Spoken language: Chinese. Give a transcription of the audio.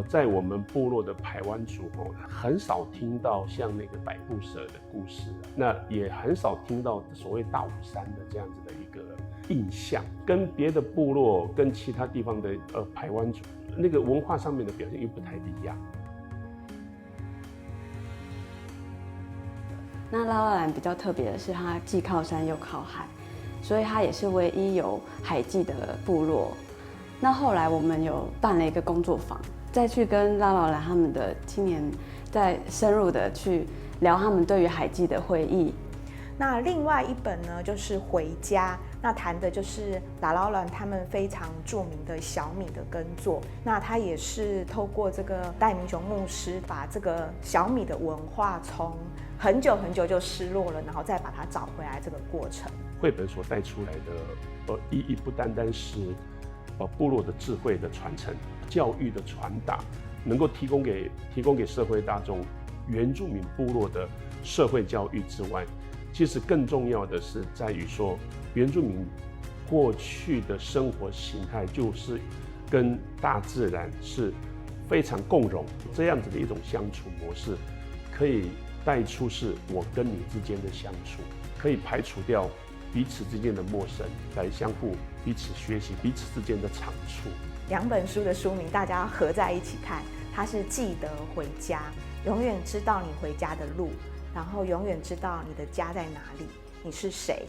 在我们部落的排湾族很少听到像那个百步蛇的故事，那也很少听到所谓大武山的这样子的一个印象，跟别的部落、跟其他地方的排湾族那个文化上面的表现又不太一样。那拉拉兰比较特别的是，它既靠山又靠海，所以它也是唯一有海祭的部落。那后来我们有办了一个工作坊，再去跟拉拉兰他们的青年再深入的去聊他们对于海祭的回忆。那另外一本呢，就是《回家》，那谈的就是拉劳兰他们非常著名的小米的耕作。那他也是透过这个戴明雄牧师，把这个小米的文化从很久很久就失落了，然后再把它找回来这个过程。绘本所带出来的意义不单单是部落的智慧的传承、教育的传达，能够提供给社会大众原住民部落的社会教育之外，其实更重要的是在于说，原住民过去的生活形态就是跟大自然是非常共融，这样子的一种相处模式，可以带出是我跟你之间的相处，可以排除掉彼此之间的陌生，来相互彼此学习彼此之间的长处。两本书的书名大家合在一起看，它是记得回家，永远知道你回家的路，然后永远知道你的家在哪里，你是谁。